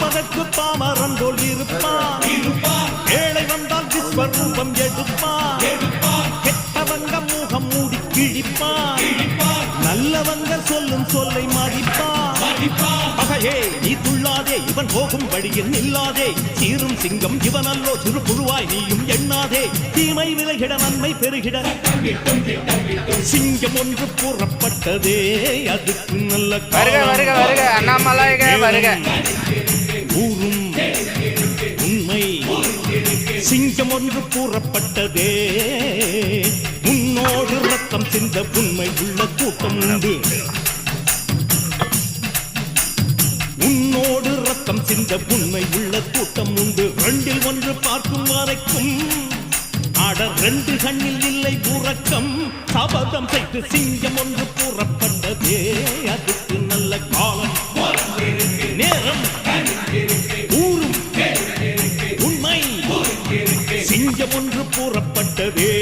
பார்ப்பதற்கு பாமரன் போல் இருப்பான். ஏழை வந்தால் விஸ்வரூபம் எடுப்பான். கெட்டவங்க முகம் மூடி கிழிப்பான். நல்லவங்க சொல்லும் சொல்லை மதிப்பான். பகையே நீ துள்ளாதே, இவன் போகும் வழியில் நில்லாதே. சீரும் சிங்கம் இவனல்லோ, சிறு புழுவாய் நீயும் எண்ணாதே. தீமை விலகிட நன்மை பெருகிட சிங்கம் ஒன்று கூறப்பட்டதே, அதுக்கு நல்ல ஊரும் உண்மை. சிங்கம் ஒன்று கூறப்பட்டதே, உன்னோடு ரத்தம் சிந்த உண்மை உள்ள கூட்டம் உண்டு. உன்னோடு ரத்தம் சிந்த உண்மை உள்ள கூட்டம் உண்டு. ரெண்டில் ஒன்று பார்க்கும் வரைக்கும் ஆட ரெண்டு கண்ணில் இல்லை உறக்கம். சபதம் செய்து சிங்கம் ஒன்று கூறப்பட்டதே, அதுக்கு நல்ல காலம் நேரம் ஊரும் உண்மை. சிங்கம் ஒன்று கூறப்பட்டதே.